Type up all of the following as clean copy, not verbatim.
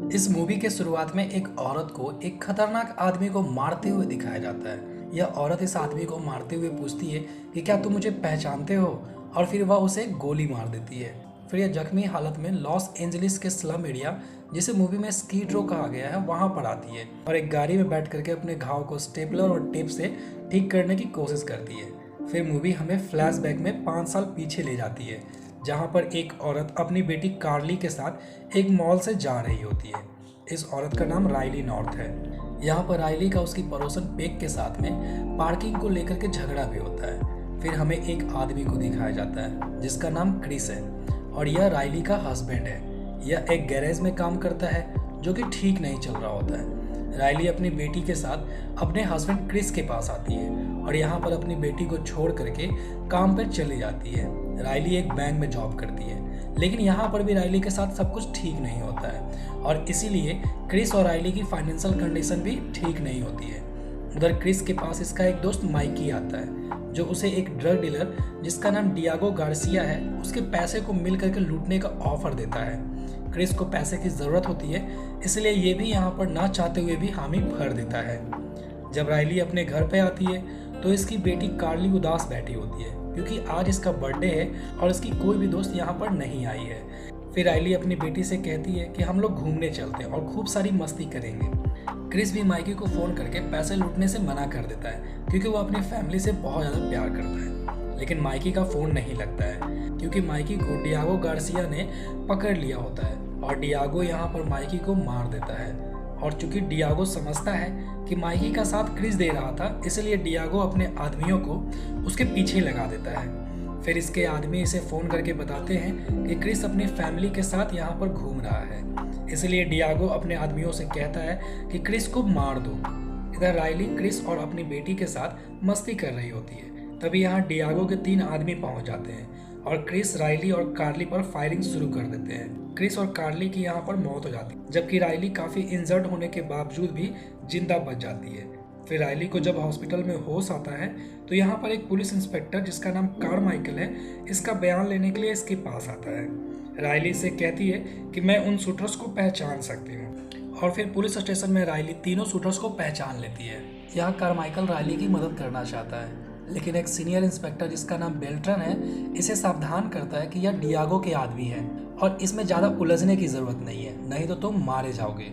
इस मूवी के शुरुआत में एक औरत को एक खतरनाक आदमी को मारते हुए दिखाया जाता है। यह औरत इस आदमी को मारते हुए पूछती है कि क्या तुम मुझे पहचानते हो, और फिर वह उसे गोली मार देती है। फिर यह जख्मी हालत में लॉस एंजलिस के स्लम एरिया, जिसे मूवी में स्कीड रो कहा गया है, वहां पर आती है और एक गाड़ी में बैठ करके अपने घाव को स्टेपलर और टेप से ठीक करने की कोशिश करती है। फिर मूवी हमें फ्लैशबैक में 5 साल पीछे ले जाती है, जहां पर एक औरत अपनी बेटी कार्ली के साथ एक मॉल से जा रही होती है। इस औरत का नाम राइली नॉर्थ है। यहाँ पर राइली का उसकी पड़ोसन पेग के साथ में पार्किंग को लेकर के झगड़ा भी होता है। फिर हमें एक आदमी को दिखाया जाता है जिसका नाम क्रिस है, और यह राइली का हस्बैंड है। यह एक गैरेज में काम करता है जो कि ठीक नहीं चल रहा होता है। राइली अपनी बेटी के साथ अपने हस्बैंड क्रिस के पास आती है और यहाँ पर अपनी बेटी को छोड़ करके काम पर चली जाती है। राइली एक बैंक में जॉब करती है, लेकिन यहाँ पर भी राइली के साथ सब कुछ ठीक नहीं होता है और इसीलिए क्रिस और राइली की फाइनेंशियल कंडीशन भी ठीक नहीं होती है। उधर क्रिस के पास इसका एक दोस्त माइकी आता है, जो उसे एक ड्रग डीलर जिसका नाम डियागो गार्सिया है, उसके पैसे को मिल करके लूटने का ऑफर देता है। क्रिस को पैसे की ज़रूरत होती है, इसलिए ये भी यहाँ पर ना चाहते हुए भी हामी भर देता है। जब राइली अपने घर पे आती है तो इसकी बेटी कार्ली उदास बैठी होती है क्योंकि आज इसका बर्थडे है और इसकी कोई भी दोस्त यहाँ पर नहीं आई है। फिर राइली अपनी बेटी से कहती है कि हम लोग घूमने चलते हैं और खूब सारी मस्ती करेंगे। क्रिस भी माइकी को फ़ोन करके पैसे लूटने से मना कर देता है क्योंकि वो अपनी फैमिली से बहुत ज़्यादा प्यार करता है। लेकिन माइकी का फ़ोन नहीं लगता है क्योंकि माइकी को डियागो गार्सिया ने पकड़ लिया होता है और डियागो यहाँ पर माइकी को मार देता है। और चूंकि डियागो समझता है कि माइकी का साथ क्रिस दे रहा था, इसलिए डियागो अपने आदमियों को उसके पीछे लगा देता है। फिर इसके आदमी इसे फ़ोन करके बताते हैं कि क्रिस अपनी फैमिली के साथ यहाँ पर घूम रहा है, इसलिए डियागो अपने आदमियों से कहता है कि क्रिस को मार दो। इधर राइली क्रिस और अपनी बेटी के साथ मस्ती कर रही होती है। तभी यहाँ डियागो के 3 आदमी पहुँच जाते हैं और क्रिस, राइली और कार्ली पर फायरिंग शुरू कर देते हैं। क्रिस और कार्ली की यहाँ पर मौत हो जाती है, जबकि राइली काफ़ी इंजर्ड होने के बावजूद भी जिंदा बच जाती है। फिर राइली को जब हॉस्पिटल में होश आता है तो यहाँ पर एक पुलिस इंस्पेक्टर जिसका नाम कारमाइकल है, इसका बयान लेने के लिए इसके पास आता है। राइली से कहती है कि मैं उन शूटर्स को पहचान सकती हूँ, और फिर पुलिस स्टेशन में राइली तीनों शूटर्स को पहचान लेती है। यहाँ कारमाइकल राइली की मदद करना चाहता है, लेकिन एक सीनियर इंस्पेक्टर जिसका नाम बेल्ट्रन है इसे सावधान करता है कि यह डियागो के आदमी है और इसमें ज़्यादा उलझने की ज़रूरत नहीं है, नहीं तो तुम मारे जाओगे।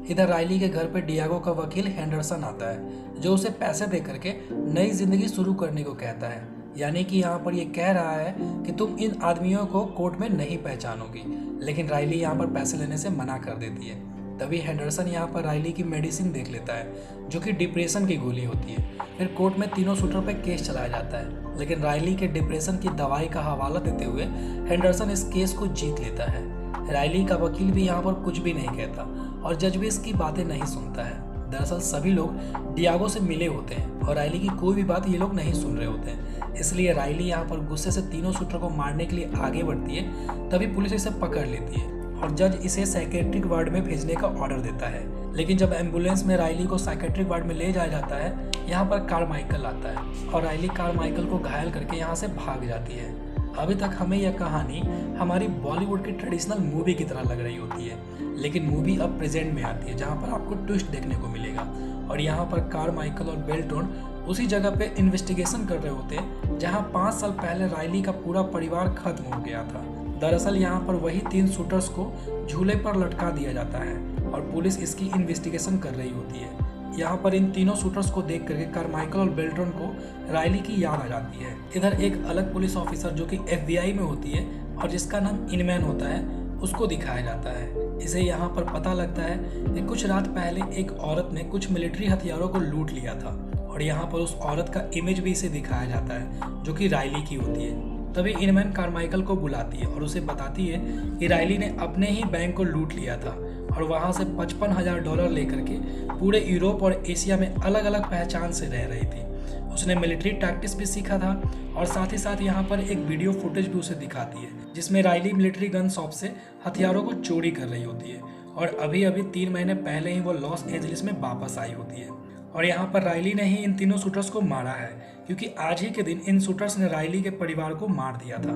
इधर राइली के घर पर डियागो का वकील हेंडरसन आता है, जो उसे पैसे दे करके नई जिंदगी शुरू करने को कहता है। यानी कि यहाँ पर ये कह रहा है कि तुम इन आदमियों को कोर्ट में नहीं पहचानोगी, लेकिन राइली यहाँ पर पैसे लेने से मना कर देती है। तभी हेंडरसन यहाँ पर राइली की मेडिसिन देख लेता है, जो कि डिप्रेशन की गोली होती है। फिर कोर्ट में तीनों शूटर पर केस चलाया जाता है, लेकिन राइली के डिप्रेशन की दवाई का हवाला देते हुए हेंडरसन इस केस को जीत लेता है। राइली का वकील भी यहाँ पर कुछ भी नहीं कहता और जज भी इसकी बातें नहीं सुनता है। दरअसल सभी लोग डियागो से मिले होते हैं और राइली की कोई भी बात ये लोग नहीं सुन रहे होते हैं, इसलिए राइली यहाँ पर गुस्से से तीनों शूटर को मारने के लिए आगे बढ़ती है। तभी पुलिस इसे पकड़ लेती है और जज इसे साइकेट्रिक वार्ड में भेजने का ऑर्डर देता है। लेकिन जब एम्बुलेंस में राइली को साइकेट्रिक वार्ड में ले जाया जाता है, यहाँ पर कारमाइकल आता है और राइली कारमाइकल को घायल करके यहाँ से भाग जाती है। अभी तक हमें यह कहानी हमारी बॉलीवुड की ट्रेडिशनल मूवी की तरह लग रही होती है, लेकिन मूवी अब प्रेजेंट में आती है जहाँ पर आपको ट्विस्ट देखने को मिलेगा। और यहाँ पर कारमाइकल और बेल्ट्रॉन उसी जगह पे इन्वेस्टिगेशन कर रहे होते हैं जहाँ 5 साल पहले राइली का पूरा परिवार खत्म हो गया था। दरअसल यहाँ पर वही 3 शूटर्स को झूले पर लटका दिया जाता है और पुलिस इसकी इन्वेस्टिगेशन कर रही होती है। यहाँ पर इन तीनों शूटर्स को देख करके कारमाइकल और बेल्ट्रॉन को राइली की याद आ जाती है। इधर एक अलग पुलिस ऑफिसर जो कि FBI में होती है और जिसका नाम इनमैन होता है, उसको दिखाया जाता है। इसे यहाँ पर पता लगता है कि कुछ रात पहले एक औरत ने कुछ मिलिट्री हथियारों को लूट लिया था और यहाँ पर उस औरत का इमेज भी इसे दिखाया जाता है, जो कि राइली की होती है। तभी इनमैन कारमाइकल को बुलाती है और उसे बताती है कि राइली ने अपने ही बैंक को लूट लिया था और वहाँ से $55,000 लेकर के पूरे यूरोप और एशिया में अलग अलग पहचान से रह रही थी। उसने मिलिट्री टैक्टिक्स भी सीखा था और साथ ही साथ यहाँ पर एक वीडियो फुटेज भी उसे दिखाती है जिसमें राइली मिलिट्री गन शॉप से हथियारों को चोरी कर रही होती है और अभी अभी 3 महीने पहले ही वो लॉस एंजलिस में वापस आई होती है। और यहाँ पर राइली ने ही इन तीनों शूटर्स को मारा है क्योंकि आज ही के दिन इन शूटर्स ने राइली के परिवार को मार दिया था।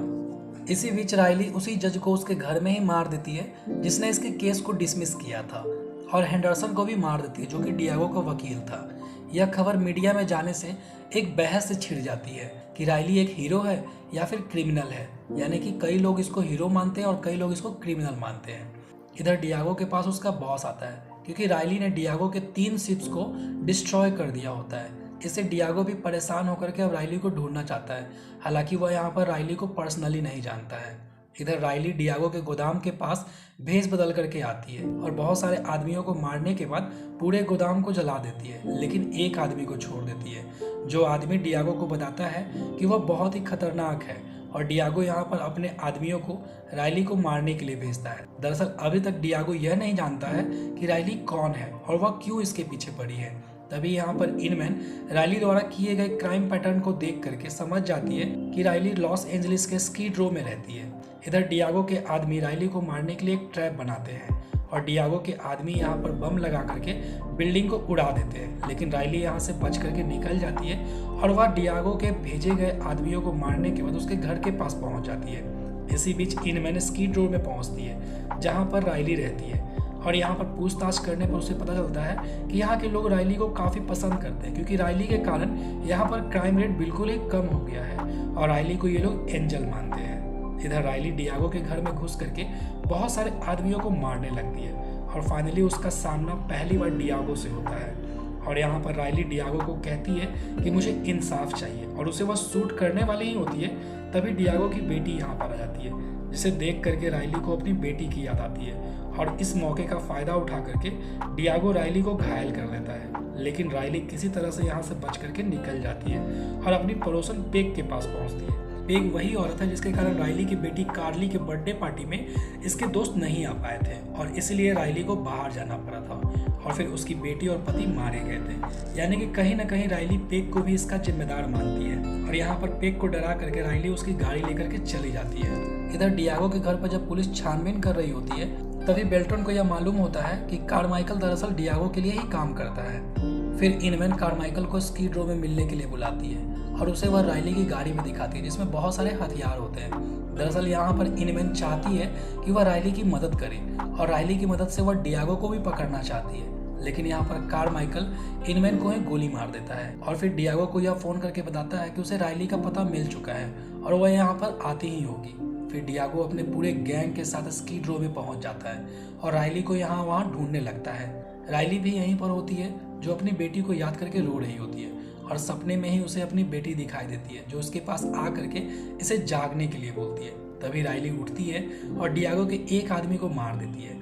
इसी बीच राइली उसी जज को उसके घर में ही मार देती है जिसने इसके केस को डिसमिस किया था, और हेंडरसन को भी मार देती है जो कि डियागो का वकील था। यह खबर मीडिया में जाने से एक बहस से छिड़ जाती है कि राइली एक हीरो है या फिर क्रिमिनल है, यानी कि कई लोग इसको हीरो मानते हैं और कई लोग इसको क्रिमिनल मानते हैं। इधर डियागो के पास उसका बॉस आता है क्योंकि राइली ने डियागो के 3 शिप्स को डिस्ट्रॉय कर दिया होता है। इससे डियागो भी परेशान होकर के अब राइली को ढूंढना चाहता है, हालांकि वह यहाँ पर राइली को पर्सनली नहीं जानता है। इधर राइली डियागो के गोदाम के पास भेस बदल करके आती है और बहुत सारे आदमियों को मारने के बाद पूरे गोदाम को जला देती है, लेकिन एक आदमी को छोड़ देती है, जो आदमी डियागो को बताता है कि वह बहुत ही खतरनाक है, और डियागो यहाँ पर अपने आदमियों को राइली को मारने के लिए भेजता है। दरअसल अभी तक डियागो यह नहीं जानता है कि राइली कौन है और वह क्यों इसके पीछे पड़ी है। तभी यहाँ पर इनमैन राइली द्वारा किए गए क्राइम पैटर्न को देख करके समझ जाती है कि राइली लॉस एंजलिस के स्कीड रो में रहती है। इधर डियागो के आदमी राइली को मारने के लिए एक ट्रैप बनाते हैं और डियागो के आदमी यहाँ पर बम लगा करके बिल्डिंग को उड़ा देते हैं, लेकिन राइली यहाँ से बच करके निकल जाती है और वह डियागो के भेजे गए आदमियों को मारने के बाद उसके घर के पास पहुँच जाती है। इसी बीच इनमैन स्कीड रो में पहुँचती है जहाँ पर राइली रहती है, और यहाँ पर पूछताछ करने पर उसे पता चलता है कि यहाँ के लोग राइली को काफ़ी पसंद करते हैं क्योंकि राइली के कारण यहाँ पर क्राइम रेट बिल्कुल ही कम हो गया है और राइली को ये लोग एंजल मानते हैं। इधर राइली डियागो के घर में घुस करके बहुत सारे आदमियों को मारने लगती है और फाइनली उसका सामना पहली बार डियागो से होता है, और यहाँ पर राइली डियागो को कहती है कि मुझे इंसाफ चाहिए, और उसे वह शूट करने वाली ही होती है तभी डियागो की बेटी यहाँ पर आ जाती है, जिसे देख करके राइली को अपनी बेटी की याद आती है, और इस मौके का फ़ायदा उठा करके डियागो राइली को घायल कर लेता है, लेकिन राइली किसी तरह से यहाँ से बच करके निकल जाती है और अपनी पड़ोसन पेग के पास पहुँचती है। पेग वही औरत है जिसके कारण राइली की बेटी कार्ली के बर्थडे पार्टी में इसके दोस्त नहीं आ पाए थे और इसलिए राइली को बाहर जाना पड़ा था, और फिर उसकी बेटी और पति मारे गए थे, यानी कि कहीं ना कहीं राइली पेग को भी इसका जिम्मेदार मानती है, और यहाँ पर पेग को डरा करके राइली उसकी गाड़ी लेकर के चली जाती है। इधर डियागो के घर पर जब पुलिस छानबीन कर रही होती है तभी बेल्ट्रॉन को यह मालूम होता है कि कार्माइकल दरअसल डियागो के लिए ही काम करता है। फिर इनमैन कार्माइकल को स्कीड रो में मिलने के लिए बुलाती है और उसे वह राइली की गाड़ी में दिखाती है जिसमें बहुत सारे हथियार होते हैं। दरअसल यहाँ पर इनमैन चाहती है कि वह राइली की मदद करे और राइली की मदद से वह डियागो को भी पकड़ना चाहती है, लेकिन यहाँ पर कार्माइकल इनमैन को ही गोली मार देता है और फिर डियागो को यह फोन करके बताता है कि उसे राइली का पता मिल चुका है और वह यहाँ पर आती ही होगी। फिर डियागो अपने पूरे गैंग के साथ स्कीड रो में पहुंच जाता है और राइली को यहाँ वहाँ ढूंढने लगता है। राइली भी यहीं पर होती है जो अपनी बेटी को याद करके रो रही होती है और सपने में ही उसे अपनी बेटी दिखाई देती है जो उसके पास आ करके इसे जागने के लिए बोलती है। तभी राइली उठती है और डियागो के एक आदमी को मार देती है,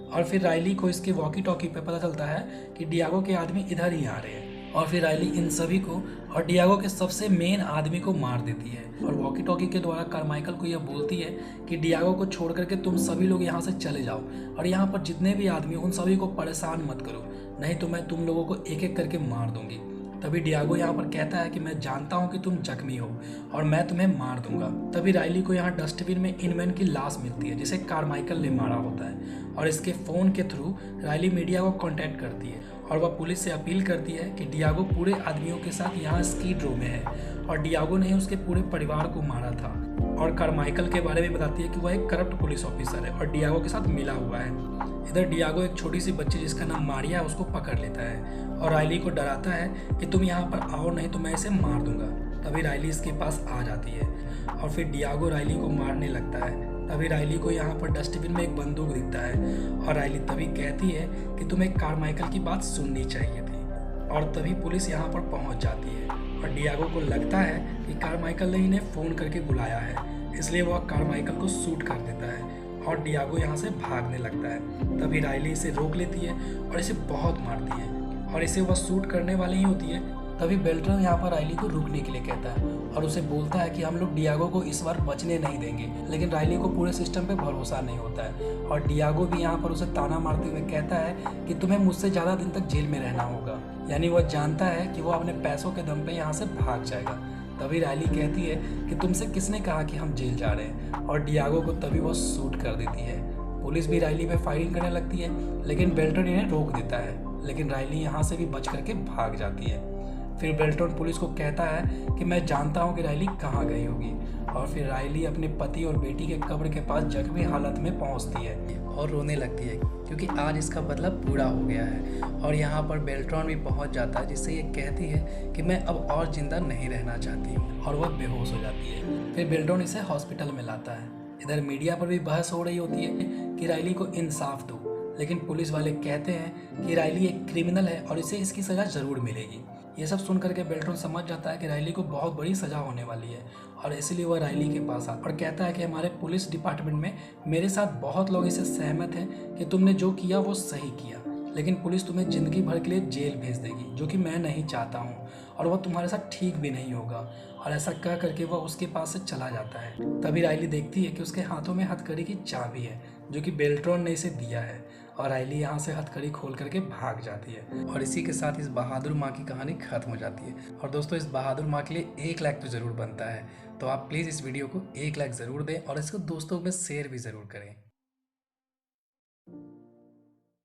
और फिर राइली को इसके वॉकी टॉकी पे पता चलता है कि डियागो के आदमी इधर ही आ रहे हैं, और फिर राइली इन सभी को और डियागो के सबसे मेन आदमी को मार देती है और वॉकी टॉकी के द्वारा कार्माइकल को यह बोलती है कि डियागो को छोड़ करके तुम सभी लोग यहाँ से चले जाओ और यहाँ पर जितने भी आदमी उन सभी को परेशान मत करो, नहीं तो मैं तुम लोगों को एक एक करके मार दूंगी। तभी डियागो यहाँ पर कहता है कि मैं जानता हूँ कि तुम जख्मी हो और मैं तुम्हें मार दूंगा। तभी राइली को यहाँ डस्टबिन में इनमैन की लाश मिलती है जिसे कार्माइकल ने मारा होता है, और इसके फ़ोन के थ्रू राइली मीडिया को कांटेक्ट करती है और वह पुलिस से अपील करती है कि डियागो पूरे आदमियों के साथ यहाँ स्कीड रो में है और डियागो ने उसके पूरे परिवार को मारा था, और कार्माइकल के बारे में बताती है कि वह एक करप्ट पुलिस ऑफिसर है और डियागो के साथ मिला हुआ है। इधर डियागो एक छोटी सी बच्ची जिसका नाम मारिया है उसको पकड़ लेता है और राइली को डराता है कि तुम यहाँ पर आओ नहीं तो मैं इसे मार दूंगा। तभी राइली इसके पास आ जाती है और फिर डियागो राइली को मारने लगता है। तभी राइली को यहाँ पर डस्टबिन में एक बंदूक दिखता है और राइली तभी कहती है कि तुम्हें कार्माइकल की बात सुननी चाहिए थी, और तभी पुलिस यहाँ पर पहुँच जाती है और डियागो को लगता है कि कार्माइकल ने इन्हें फ़ोन करके बुलाया है, इसलिए वह कार्माइकल को शूट कर देता है और डियागो यहाँ से भागने लगता है। तभी राइली इसे रोक लेती है और इसे बहुत मारती है और इसे वह शूट करने वाली ही होती है। तभी बेल्ट्रॉन यहाँ पर राइली को रुकने के लिए कहता है और उसे बोलता है कि हम लोग डियागो को इस बार बचने नहीं देंगे, लेकिन राइली को पूरे सिस्टम पे भरोसा नहीं होता है और डियागो भी यहाँ पर उसे ताना मारते हुए कहता है कि तुम्हें मुझसे ज़्यादा दिन तक जेल में रहना होगा, यानी वह जानता है कि वो अपने पैसों के दम पे यहाँ से भाग जाएगा। तभी राइली कहती है कि तुमसे किसने कहा कि हम जेल जा रहे हैं, और डियागो को तभी वो शूट कर देती है। पुलिस भी राइली पे फायरिंग करने लगती है लेकिन बेल्ट्रॉन इन्हें रोक देता है, लेकिन राइली यहाँ से भी बच करके भाग जाती है। फिर बेल्ट्रॉन पुलिस को कहता है कि मैं जानता हूँ कि राइली कहाँ गई होगी, और फिर राइली अपने पति और बेटी के कब्र के पास जख्मी हालत में पहुँचती है और रोने लगती है क्योंकि आज इसका बदला पूरा हो गया है। और यहाँ पर बेल्ट्रॉन भी पहुँच जाता है, जिससे ये कहती है कि मैं अब और ज़िंदा नहीं रहना चाहती हूँ, और वह बेहोश हो जाती है। फिर बेल्ट्रॉन इसे हॉस्पिटल में लाता है। इधर मीडिया पर भी बहस हो रही होती है कि राइली को इंसाफ दो, लेकिन पुलिस वाले कहते हैं कि राइली एक क्रिमिनल है और इसे इसकी सज़ा ज़रूर मिलेगी। ये सब सुन करके बेल्ट्रॉन समझ जाता है कि राइली को बहुत बड़ी सज़ा होने वाली है, और इसलिए वह राइली के पास आता और कहता है कि हमारे पुलिस डिपार्टमेंट में मेरे साथ बहुत लोग इससे सहमत हैं कि तुमने जो किया वो सही किया, लेकिन पुलिस तुम्हें ज़िंदगी भर के लिए जेल भेज देगी, जो कि मैं नहीं चाहता हूँ, और वह तुम्हारे साथ ठीक भी नहीं होगा। और ऐसा कह करके वह उसके पास से चला जाता है। तभी राइली देखती है कि उसके हाथों में हथकड़ी की चाबी है, जो कि बेल्ट्रॉन ने इसे दिया है, और राइली यहाँ से हथकड़ी खोल करके भाग जाती है। और इसी के साथ इस बहादुर माँ की कहानी खत्म हो जाती है। और दोस्तों, इस बहादुर माँ के लिए 1 लाइक तो ज़रूर बनता है, तो आप प्लीज़ इस वीडियो को 1 लाइक ज़रूर दें और इसको दोस्तों में शेयर भी ज़रूर करें।